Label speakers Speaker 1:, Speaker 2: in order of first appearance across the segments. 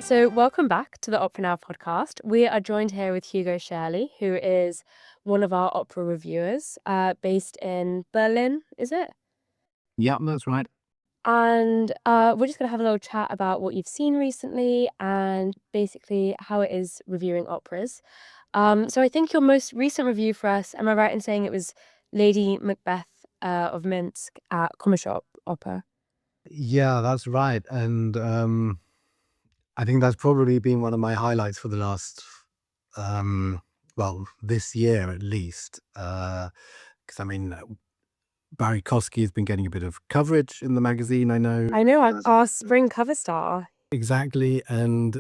Speaker 1: So, welcome back to the Opera Now podcast. We are joined here with Hugo Shirley, who is one of our opera reviewers, based in Berlin, is it?
Speaker 2: Yeah, that's right.
Speaker 1: And we're just going to have a little chat about what you've seen recently and basically how it is reviewing operas. So, I think your most recent review for us, am I right in saying it was Lady Macbeth of Minsk at Komische Opera?
Speaker 2: Yeah, that's right. And I think that's probably been one of my highlights for the last, well, this year at least. Because I mean, Barrie Kosky has been getting a bit of coverage in the magazine, I know.
Speaker 1: I know, our spring cover star.
Speaker 2: Exactly. And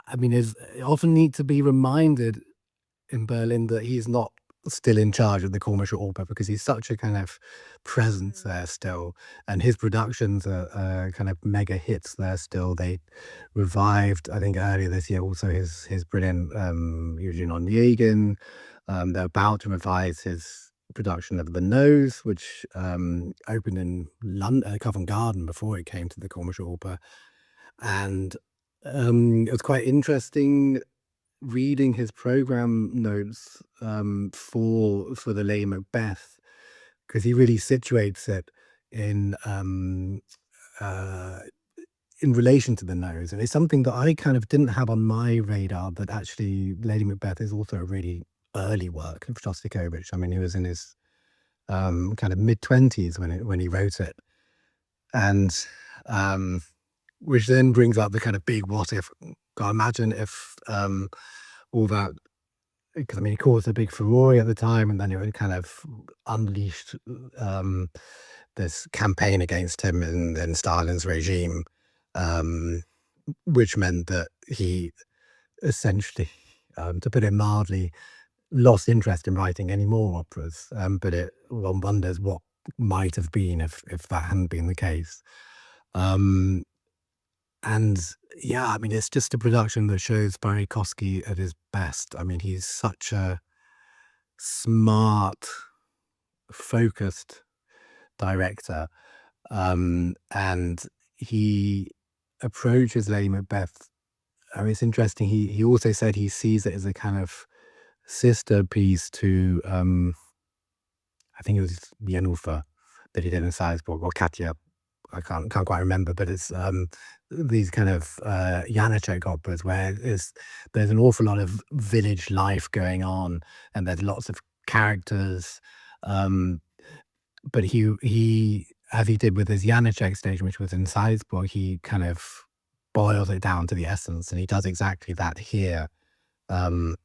Speaker 2: I mean, I often need to be reminded in Berlin that he's not still in charge of the Komische Oper because he's such a kind of presence there still, and his productions are kind of mega hits there still. They revived, I think, earlier this year also his brilliant Eugene Onegin. They're about to revise his production of The Nose, which opened in London, Covent Garden before it came to the Komische Oper, and it was quite interesting reading his program notes for the Lady Macbeth, because he really situates it in uh, in relation to the nose, and it's something that I kind of didn't have on my radar. But actually, Lady Macbeth is also a really early work of Shostakovich. I mean, he was in his kind of mid-20s when he wrote it, and which then brings up the kind of big what if. God, imagine if all that, because I mean, he caused a big furore at the time, and then it would kind of unleashed this campaign against him in Stalin's regime, um, which meant that he essentially, to put it mildly, lost interest in writing any more operas. But one wonders what might have been if that hadn't been the case. Um, and yeah, I mean, it's just a production that shows Barrie Kosky at his best. I mean, he's such a smart, focused director, and he approaches Lady Macbeth. I mean, it's interesting. He also said he sees it as a kind of sister piece to I think it was Yennefer that he did in Salzburg, or Katja. I can't quite remember, but it's these kind of Janacek operas where there's an awful lot of village life going on, and there's lots of characters. Um, but he, as he did with his Janacek station, which was in Salzburg, he kind of boils it down to the essence, and he does exactly that here. Um,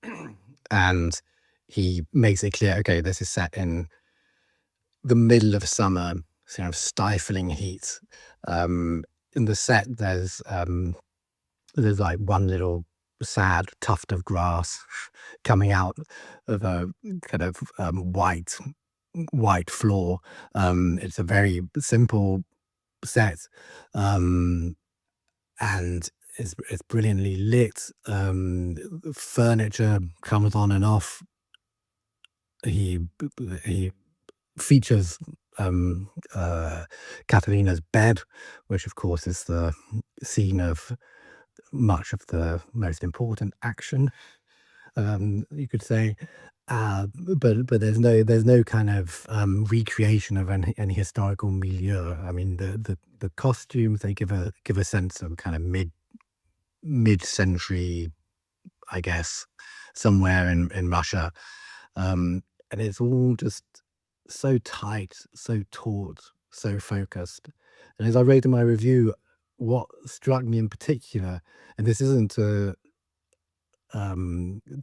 Speaker 2: and he makes it clear, okay, this is set in the middle of summer, kind of stifling heat. In the set, there's like one little sad tuft of grass coming out of a kind of white floor. It's a very simple set, and it's brilliantly lit. Furniture comes on and off. He features Catalina's bed, which of course is the scene of much of the most important action, you could say. But there's no kind of recreation of any historical milieu. I mean, the costumes, they give a sense of kind of mid-century, I guess, somewhere in Russia. And it's all just so tight, so taut, so focused. And as I wrote in my review, what struck me in particular, and this isn't to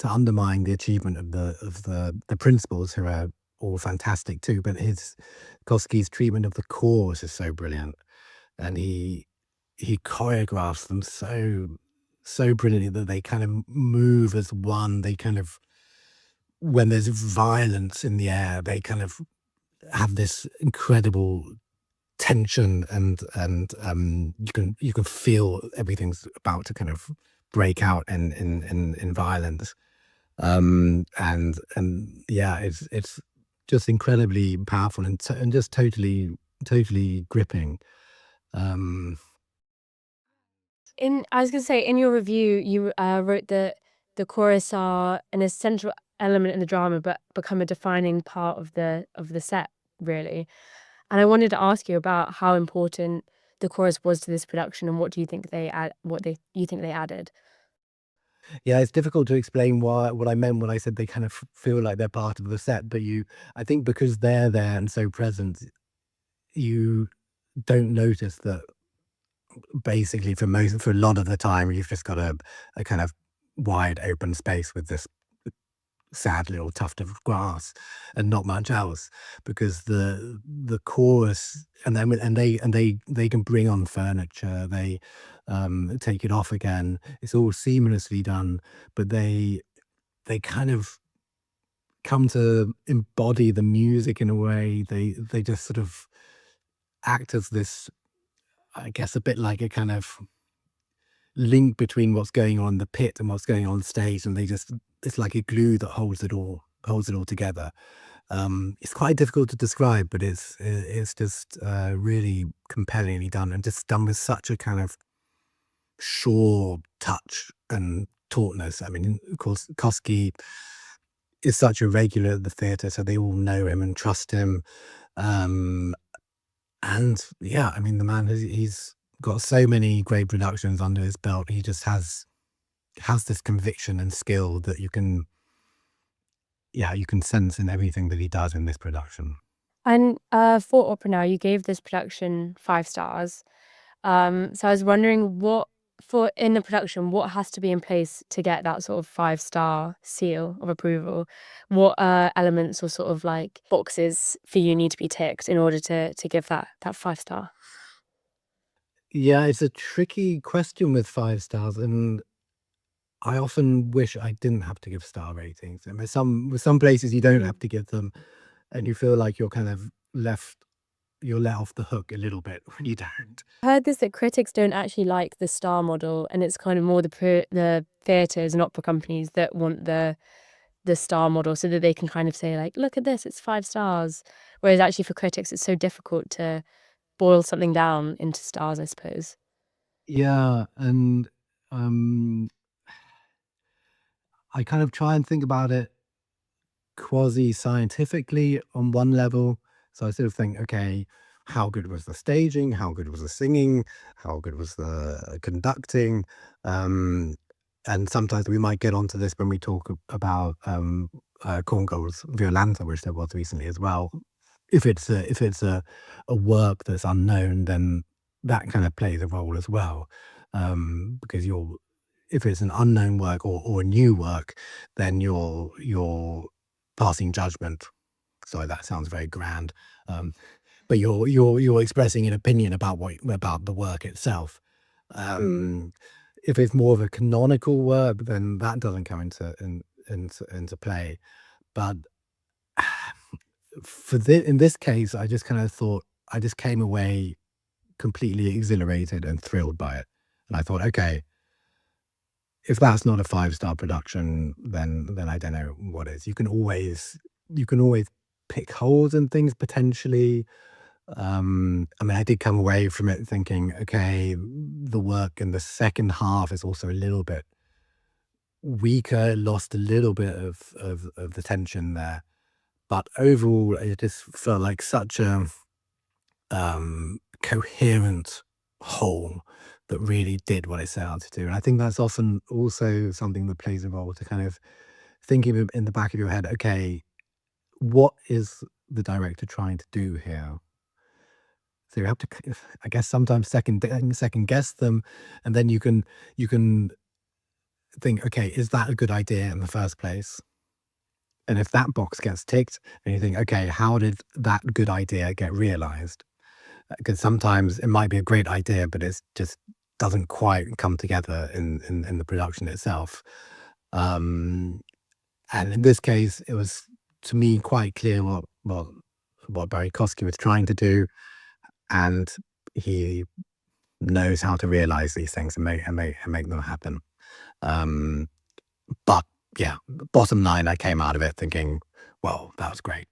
Speaker 2: undermine the achievement of the principals, who are all fantastic too, but Kosky's treatment of the chorus is so brilliant, and he choreographs them so brilliantly that they kind of move as one. They kind of, when there's violence in the air, they kind of have this incredible tension, and you can feel everything's about to kind of break out in violence. And yeah, it's just incredibly powerful and just totally gripping. Um,
Speaker 1: I was gonna say, in your review, you wrote that the chorus are an essential element in the drama, but become a defining part of the set, really. And I wanted to ask you about how important the chorus was to this production, and what do you think you think they added?
Speaker 2: Yeah, it's difficult to explain what I meant when I said they kind of feel like they're part of the set, but I think because they're there and so present, you don't notice that basically for a lot of the time, you've just got a kind of wide open space with this sad little tuft of grass and not much else, because the chorus and they can bring on furniture, they take it off again, it's all seamlessly done, but they kind of come to embody the music in a way. They just sort of act as this, I guess, a bit like a kind of link between what's going on in the pit and what's going on stage, and it's like a glue that holds it all together. It's quite difficult to describe, but it's just really compellingly done, and just done with such a kind of sure touch and tautness. I mean, of course, Kosky is such a regular at the theatre, so they all know him and trust him. Um, and yeah, I mean, the man he's got so many great productions under his belt. He just has this conviction and skill that you can sense in everything that he does in this production.
Speaker 1: And, for Opera Now, you gave this production 5 stars. So I was wondering in the production, what has to be in place to get that sort of 5-star seal of approval? What, elements or sort of, like, boxes for you need to be ticked in order to give that 5 star?
Speaker 2: Yeah, it's a tricky question with 5 stars, and I often wish I didn't have to give star ratings. And with some places you don't have
Speaker 1: Mm.
Speaker 2: to give them, and you feel like you're kind of you're let off the hook a little bit when you don't.
Speaker 1: I heard this, that critics don't actually like the star model, and it's kind of more the theatres and opera companies that want the star model so that they can kind of say, like, "Look at this, it's 5 stars." Whereas actually for critics, it's so difficult to boil something down into stars, I suppose.
Speaker 2: Yeah, and um, I kind of try and think about it quasi-scientifically on one level. So I sort of think, okay, how good was the staging? How good was the singing? How good was the conducting? Um, and sometimes we might get onto this when we talk about Korngold's Violanta, which there was recently as well. If it's a work that's unknown, then that kind of plays a role as well, because if it's an unknown work or a new work, then you're passing judgment. Sorry, that sounds very grand. Um, but you're expressing an opinion about the work itself.
Speaker 1: Mm.
Speaker 2: Um, if it's more of a canonical work, then that doesn't come into play. But in this case, I just kind of thought I just came away completely exhilarated and thrilled by it, and I thought, okay, if that's not a five-star production, then I don't know what is. You can always pick holes in things potentially. I mean, I did come away from it thinking, okay, the work in the second half is also a little bit weaker, lost a little bit of the tension there. But overall, it just felt like such a coherent whole that really did what it set out to do. And I think that's often also something that plays a role to kind of thinking in the back of your head, okay, what is the director trying to do here? So you have to, I guess, sometimes second guess them, and then you can think, okay, is that a good idea in the first place? And if that box gets ticked, then you think, okay, how did that good idea get realized? Because sometimes it might be a great idea, but it just doesn't quite come together in the production itself. Um, and in this case, it was to me quite clear what Barrie Kosky was trying to do, and he knows how to realize these things and make them happen. Um, but yeah, bottom line, I came out of it thinking, well, that was great.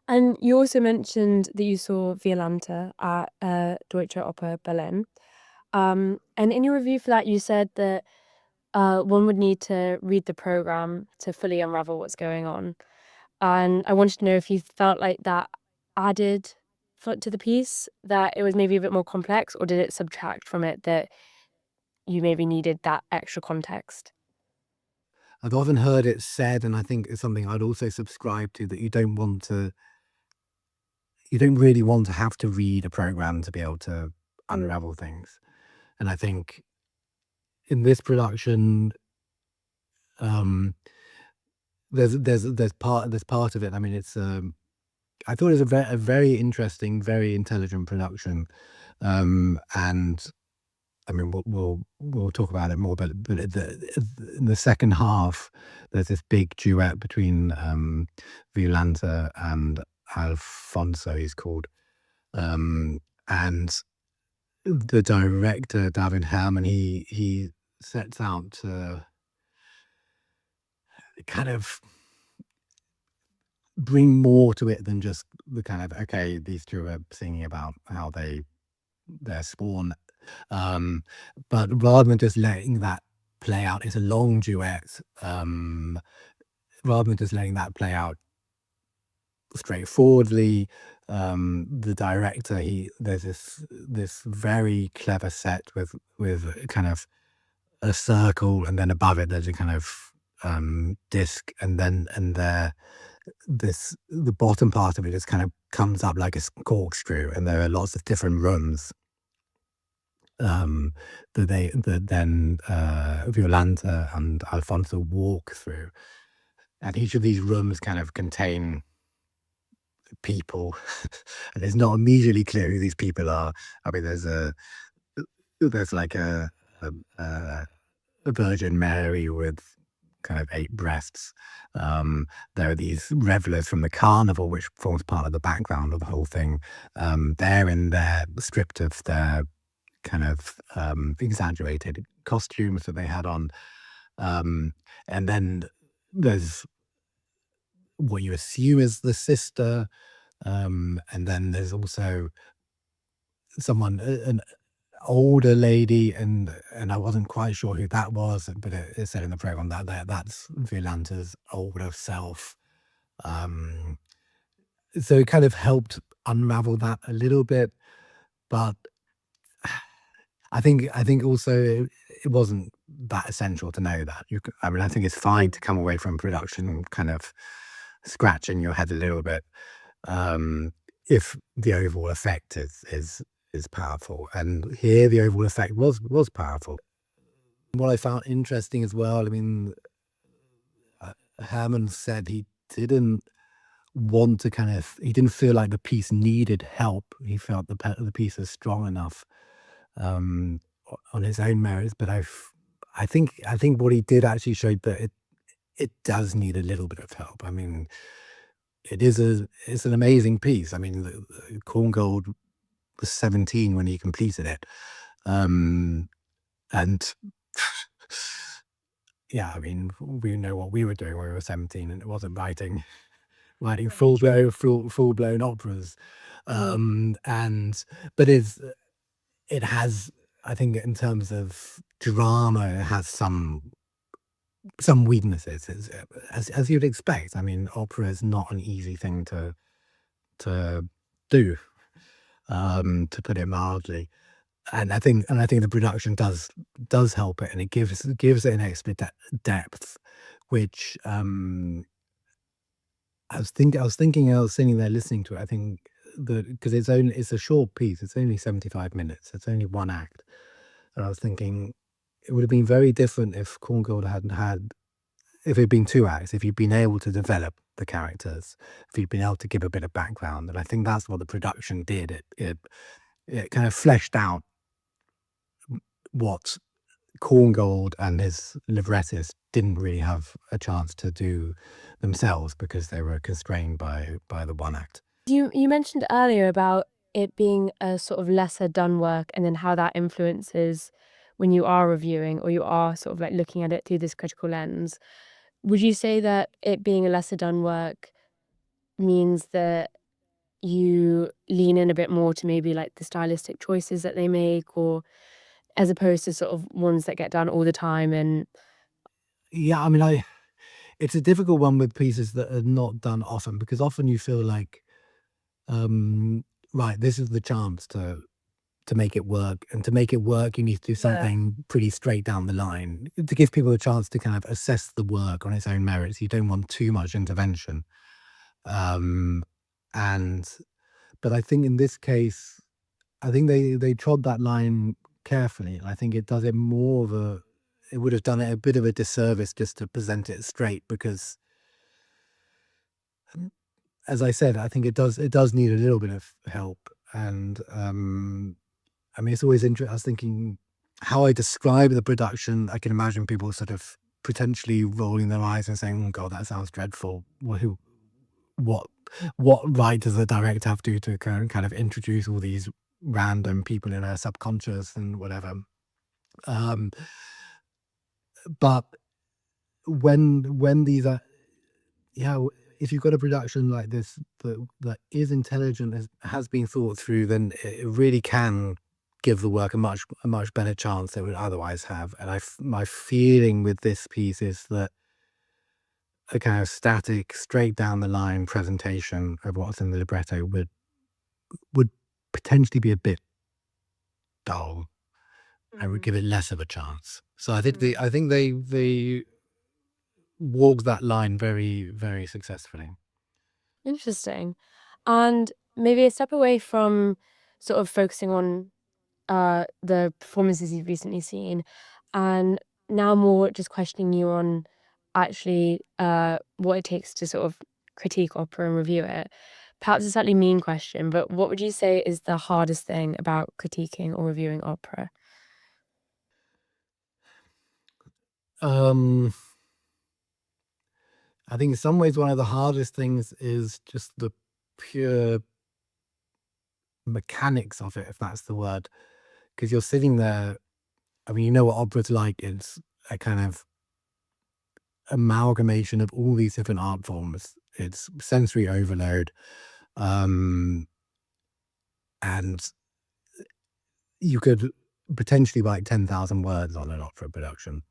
Speaker 1: And you also mentioned that you saw Violanta at, Deutsche Oper Berlin. And in your review for that, you said that one would need to read the program to fully unravel what's going on. And I wanted to know if you felt like that added to the piece, that it was maybe a bit more complex, or did it subtract from it, that you maybe needed that extra context?
Speaker 2: I've often heard it said, and I think it's something I'd also subscribe to, that you don't really want to have to read a program to be able to
Speaker 1: Mm.
Speaker 2: unravel things. And I think in this production, um, there's part of it. I mean, I thought it was a very interesting, very intelligent production, and I mean, we'll talk about it more, but in the second half, there's this big duet between Violanta and Alfonso, he's called, and the director David Herman, he sets out to kind of bring more to it than just the kind of, okay, these two are singing about how they're spawn. Um, but rather than just letting that play out, it's a long duet. Rather than just letting that play out straightforwardly, the director, there's this very clever set with kind of a circle, and then above it there's a kind of disc, and the bottom part of it just kind of comes up like a corkscrew, and there are lots of different rooms um, that then Violanta and Alfonso walk through, and each of these rooms kind of contain people, and it's not immediately clear who these people are. I mean, there's like a, a a Virgin Mary with kind of 8 breasts. There are these revelers from the carnival, which forms part of the background of the whole thing. They're in their stripped of their kind of exaggerated costumes that they had on. Um, and then there's what you assume is the sister. And then there's also an older lady, and I wasn't quite sure who that was, but it said in the program that's Violanta's older self. Um, so it kind of helped unravel that a little bit, but I think also it wasn't that essential to know that. I mean, I think it's fine to come away from production kind of scratching your head a little bit, um, if the overall effect is powerful. And here, the overall effect was powerful. What I found interesting as well, I mean, Hammond said he didn't want to he didn't feel like the piece needed help. He felt the piece is strong enough on his own merits. But I think what he did actually showed that it does need a little bit of help. I mean, it's an amazing piece. I mean, Korngold was 17 when he completed it, and yeah, I mean, we know what we were doing when we were 17, and it wasn't writing
Speaker 1: Right.
Speaker 2: full blown operas.
Speaker 1: Mhm.
Speaker 2: And but it has, I think, in terms of drama, it has some weaknesses, as you'd expect. I mean, opera is not an easy thing to do, to put it mildly. And I think the production does help it, and it gives it an extra depth, which I was thinking, I was sitting there listening to it. I think that because it's a short piece, it's only 75 minutes, it's only one act, and I was thinking it would have been very different if Corngold hadn't had if it'd been 2 acts, if you'd been able to develop the characters, if you'd been able to give a bit of background, and I think that's what the production did. It kind of fleshed out what Korngold and his librettist didn't really have a chance to do themselves because they were constrained by the one act.
Speaker 1: You mentioned earlier about it being a sort of lesser done work, and then how that influences when you are reviewing, or you are sort of like looking at it through this critical lens. Would you say that it being a lesser done work means that you lean in a bit more to maybe like the stylistic choices that they make, or as opposed to sort of ones that get done all the time and
Speaker 2: Yeah, I mean, it's a difficult one with pieces that are not done often, because often you feel like, um, right, this is the chance to make it work, and to make it work, you need to do
Speaker 1: yeah.
Speaker 2: something pretty straight down the line to give people a chance to kind of assess the work on its own merits. You don't want too much intervention. Um, and but I think in this case, I think they trod that line carefully. And I think it does it more of a it would have done it a bit of a disservice just to present it straight, because, as I said, I think it does need a little bit of help. And I mean, it's always interesting. I was thinking how I describe the production. I can imagine people sort of potentially rolling their eyes and saying, "Oh God, that sounds dreadful. Well, what, what right does the director have to kind of introduce all these random people in her subconscious and whatever?" Um, but when these are, yeah, if you've got a production like this that is intelligent, has been thought through, then it really can give the work a much better chance than it would otherwise have. And my feeling with this piece is that a kind of static, straight down the line presentation of what's in the libretto would potentially be a bit dull and would
Speaker 1: Mhm.
Speaker 2: give it less of a chance. So I think they walked that line very, very successfully.
Speaker 1: Interesting. And maybe a step away from sort of focusing on the performances you've recently seen, and now more just questioning you on actually what it takes to sort of critique opera and review it. Perhaps a slightly mean question, but what would you say is the hardest thing about critiquing or reviewing opera?
Speaker 2: Um, I think in some ways one of the hardest things is just the pure mechanics of it, if that's the word. Because you're sitting there, I mean, you know what opera's like. It's a kind of amalgamation of all these different art forms. It's sensory overload. Um, and you could potentially write 10,000 words on an opera production.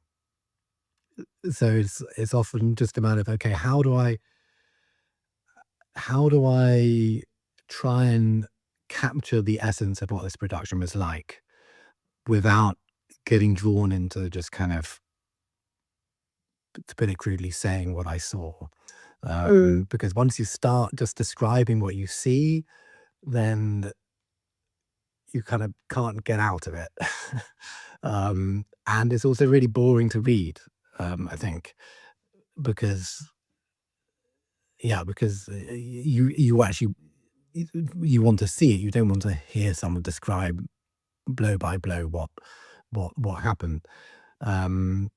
Speaker 2: So it's often just a matter of, okay, how do I try and capture the essence of what this production was like without getting drawn into just kind of, to put it crudely, saying what I saw.
Speaker 1: Mm.
Speaker 2: Because once you start just describing what you see, then you kind of can't get out of it. And it's also really boring to read, I think, because, yeah, because you actually you want to see it. You don't want to hear someone describe blow by blow what happened. Um,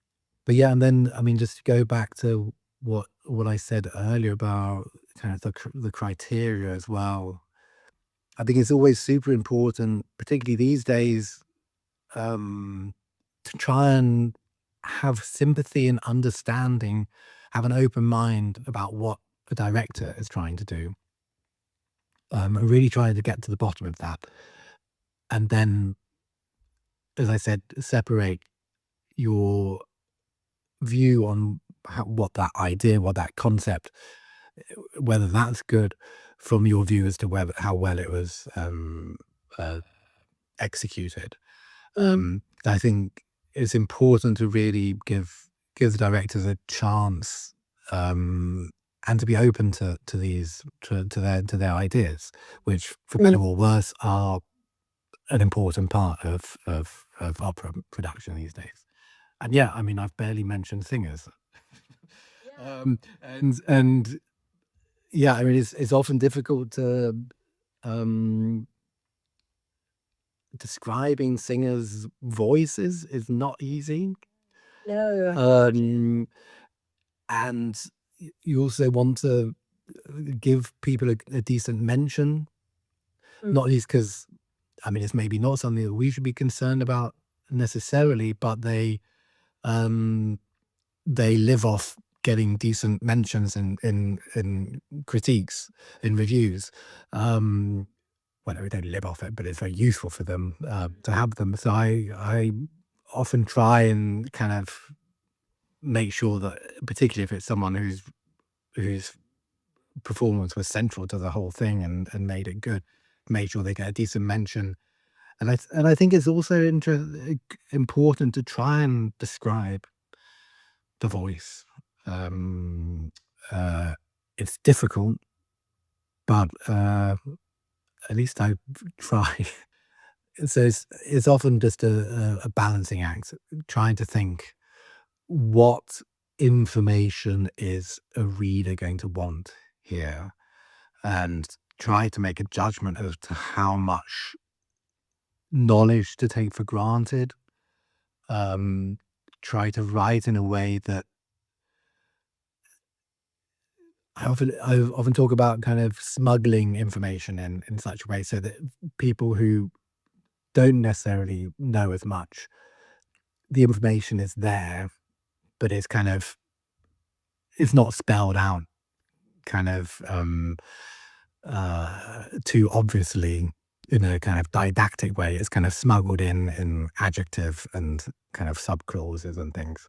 Speaker 2: but yeah, and then I mean, just to go back to what I said earlier about kind of the criteria as well. I think it's always super important, particularly these days, um, to try and have sympathy and understanding, have an open mind about what the director is trying to do. And really trying to get to the bottom of that. And then, as I said, separate your view on what that idea, what that concept, whether that's good, from your view as to whether how well it was uh, executed.
Speaker 1: Mm.
Speaker 2: I think it's important to really give the directors a chance, um, and to be open to these to their ideas, which, for
Speaker 1: Mm.
Speaker 2: better or worse, are an important part of opera production these days. And yeah, I mean, I've barely mentioned singers.
Speaker 1: Yeah.
Speaker 2: And yeah, I mean, it's often difficult to um, describing singers' voices is not easy.
Speaker 1: No, I can imagine.
Speaker 2: Um, and you also want to give people a decent mention,
Speaker 1: Mm.
Speaker 2: not least because, I mean, it's maybe not something that we should be concerned about necessarily, but um, they live off getting decent mentions in critiques, in reviews. Um, well, they don't live off it, but it's very useful for them to have them. So I often try and kind of make sure that, particularly if it's someone whose performance was central to the whole thing and made it good, made sure they get a decent mention. And I think it's also important to try and describe the voice. Um, uh, it's difficult, but at least I try. So it's often just a balancing act, trying to think what information is a reader going to want here, and try to make a judgment as to how much knowledge to take for granted. Um, Try to write in a way that I often talk about kind of smuggling information in such a way so that people who don't necessarily know as much, the information is there, but it's not spelled out kind of too obviously in a kind of didactic way. It's kind of smuggled in adjective and kind of subclauses and things,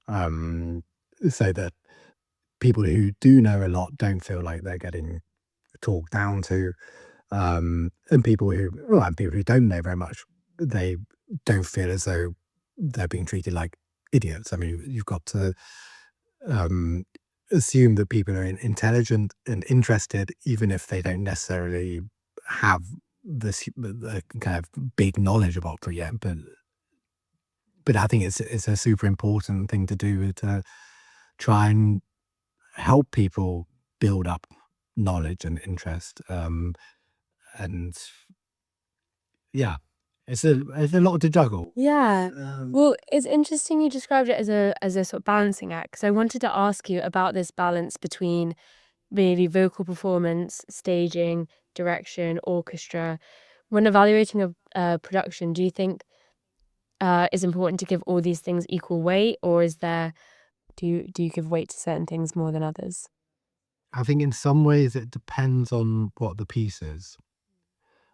Speaker 2: um, so that people who do know a lot don't feel like they're getting talked down to, and people who don't know very much, they don't feel as though they're being treated like idiots. I mean, you've got to um, assume that people are intelligent and interested, even if they don't necessarily have this the kind of big knowledge of opera yet. But I think it's a super important thing to do, to try and help people build up knowledge and interest. And yeah, it's a lot to juggle.
Speaker 1: Yeah.
Speaker 2: Um,
Speaker 1: Well, it's interesting you described it as a sort of balancing act, 'cause I wanted to ask you about this balance between maybe vocal performance, staging, direction, orchestra. When evaluating a production, do you think it's important to give all these things equal weight, or is there do you give weight to certain things more than others?
Speaker 2: I think in some ways it depends on what the piece is.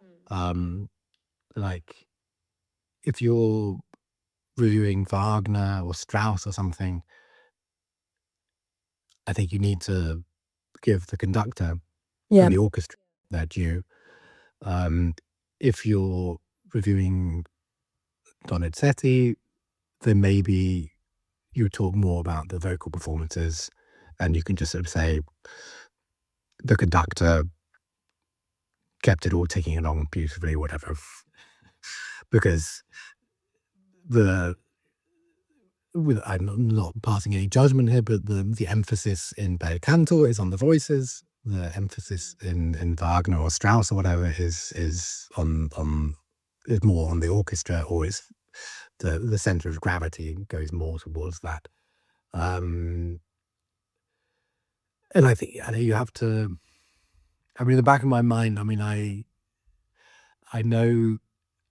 Speaker 1: Mm.
Speaker 2: Um, like if you're reviewing Wagner or Strauss or something, I think you need to give the conductor
Speaker 1: Yeah.
Speaker 2: and the orchestra their due. Um, if you're reviewing Donizetti, then maybe you talk more about the vocal performances, and you can just sort of say the conductor kept it all ticking along beautifully, whatever. Because the I'm not passing any judgment here, but the emphasis in bel canto is on the voices. The emphasis in Wagner or Strauss or whatever is on is more on the orchestra, or is the center of gravity goes more towards that. Um, and I think, I know you have to. I mean, in the back of my mind, I mean, I know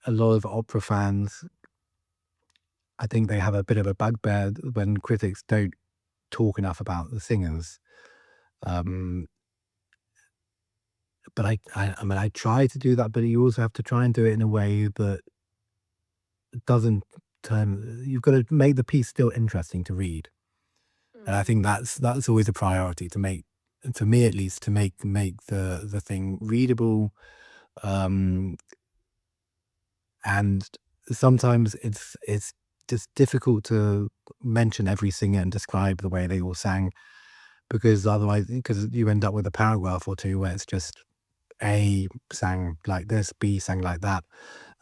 Speaker 2: a lot of opera fans. I think they have a bit of a bugbear when critics don't talk enough about the singers. Um, but I mean, I try to do that, but you also have to try and do it in a way that doesn't turn. You've got to make the piece still interesting to read, and I
Speaker 1: Mm.
Speaker 2: think that's always a priority to make. For me, at least, to make the thing readable. Um, and sometimes it's just difficult to mention every singer and describe the way they all sang, because otherwise, because you end up with a paragraph or two where it's just A sang like this, B sang like that,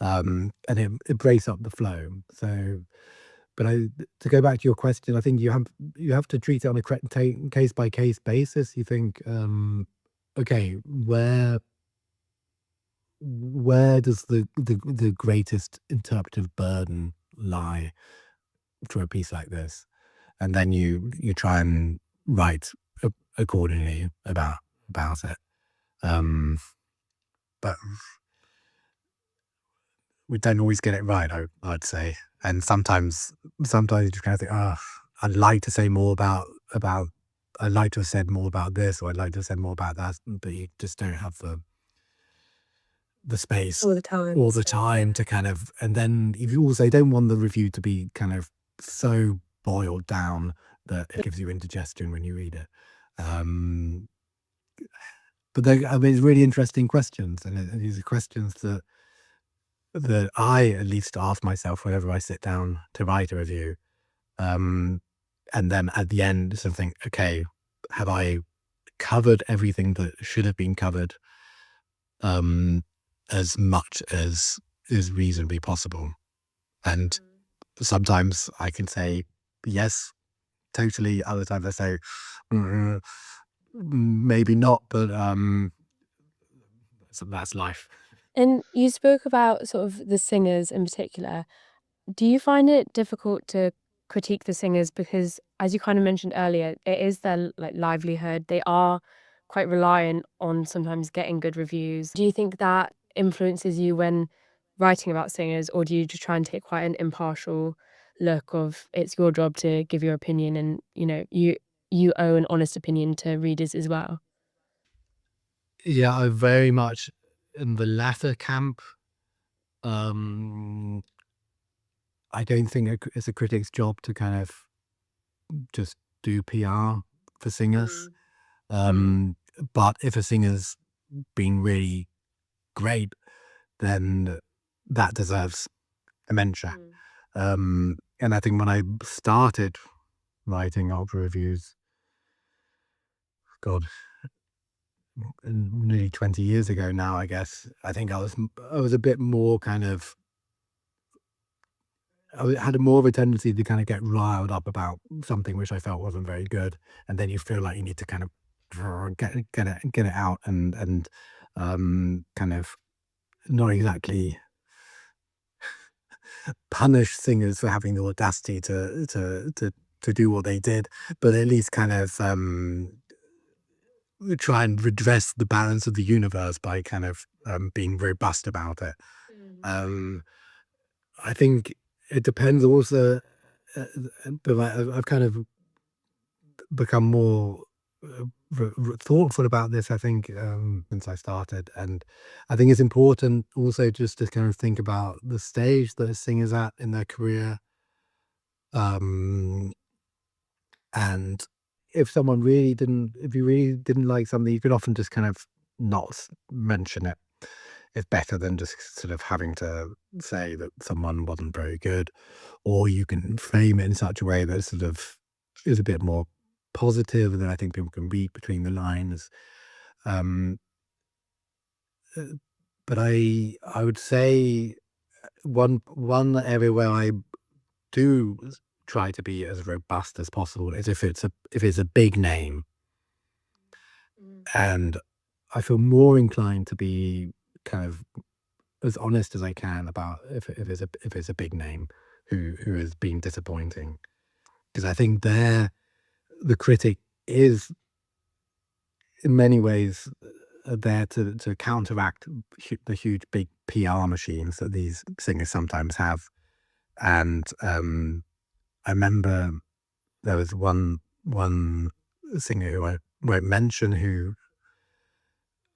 Speaker 2: and it breaks up the flow. So, but to go back to your question, I think you have to treat it on a case by case basis. You think, okay, where does the greatest interpretive burden lie for a piece like this? And then you try and write accordingly about it. Um, but we don't always get it right, I'd say. And sometimes you just kind of think, oh, I'd like to say more about I'd like to have said more about this, or I'd like to have said more about that, but you just don't have the space
Speaker 1: All the time.
Speaker 2: all the time to kind of, and then if you also don't want the review to be kind of so boiled down that it gives you indigestion when you read it. Um, but I mean, it's really interesting questions, and these are questions that I at least ask myself whenever I sit down to write a review. Um, and then at the end, sort of think, okay, have I covered everything that should have been covered, as much as is reasonably possible? And sometimes I can say yes, totally. Other times I say "Mm, maybe not," but so that's life.
Speaker 1: And you spoke about sort of the singers in particular. Do you find it difficult to critique the singers because, as you kind of mentioned earlier, it is their, like, livelihood. They are quite reliant on sometimes getting good reviews. Do you think that influences you when writing about singers, or do you just try and take quite an impartial look of it's your job to give your opinion and, you owe an honest opinion to readers as well?
Speaker 2: Yeah, I very much in the latter camp. Um, I don't think it's a critic's job to kind of just do PR for singers. But if a singer's been really great, then that deserves a mention. And I think when I started writing opera reviews, God, nearly 20 years ago now, I guess, I think I was a bit more kind of, had a more of a tendency to kind of get riled up about something which I felt wasn't very good, and then you feel like you need to kind of get it out and kind of not exactly punish singers for having the audacity to do what they did, but at least kind of try and redress the balance of the universe by kind of being robust about it. Um, I think it depends also, uh, but I've kind of become more thoughtful about this, I think, since I started. And I think it's important also just to kind of think about the stage that a singer's at in their career. Um, and if you really didn't like something, you could often just kind of not mention it. It's better than just sort of having to say that someone wasn't very good, or you can frame it in such a way that sort of is a bit more positive, and then I think people can read between the lines. Um, uh, but I would say one area where I do try to be as robust as possible is if it's a big name, and I feel more inclined to be kind of as honest as I can about if it's a big name who has been disappointing, because I think the critic is in many ways there to counteract the huge big PR machines that these singers sometimes have. And I remember there was one singer who I won't mention, who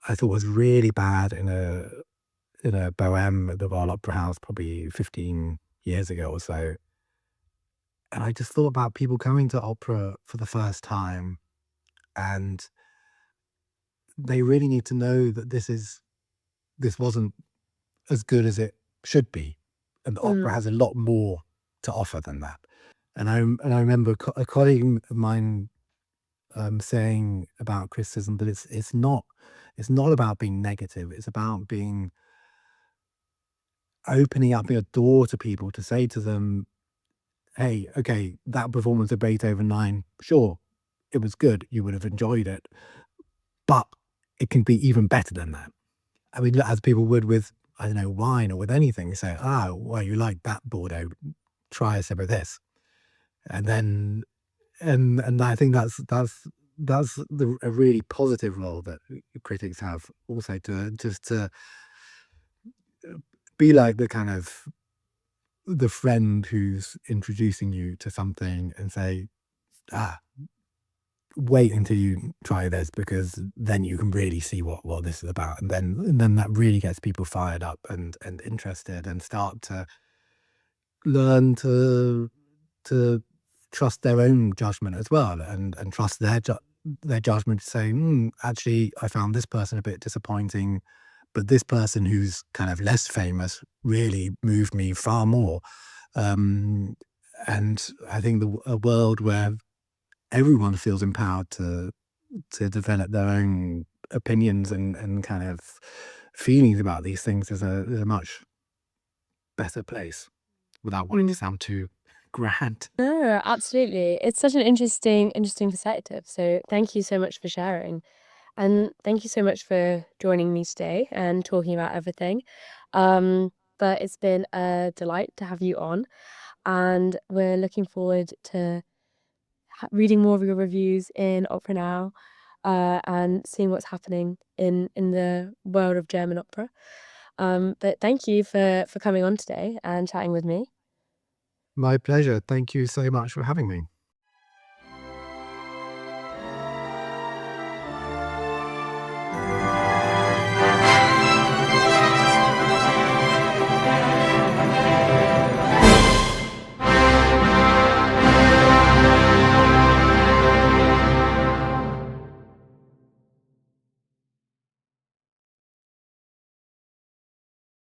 Speaker 2: I thought was really bad in a bohème at the Royal Opera House probably 15 years ago or so. And I just thought about people coming to opera for the first time, and they really need to know that this wasn't as good as it should be, and the opera has a lot more to offer than that. And I remember a colleague of mine saying about criticism that it's not about being negative. It's about being opening up your door to people to say to them, "Hey, okay, that performance of Beethoven 9, sure, it was good. You would have enjoyed it, but it can be even better than that." I mean, as people would with, I don't know, wine or with anything. You say, "Ah, well, you like that Bordeaux, try some of this." And then and I think that's a really positive role that critics have also, to just to be like the kind of the friend who's introducing you to something and say, "Ah, wait until you try this, because then you can really see what this is about, and then that really gets people fired up and interested, and start to learn to trust their own judgment as well, and trust their judgment to say, actually, I found this person a bit disappointing, but this person who's kind of less famous really moved me far more. Um, and I think a world where everyone feels empowered to develop their own opinions and kind of feelings about these things is a much better place, without wanting to sound too grand.
Speaker 1: No, absolutely. It's such an interesting perspective. So thank you so much for sharing. And thank you so much for joining me today and talking about everything. But it's been a delight to have you on, and we're looking forward to reading more of your reviews in Opera Now, and seeing what's happening in the world of German opera. But thank you for coming on today and chatting with me.
Speaker 2: My pleasure. Thank you so much for having me.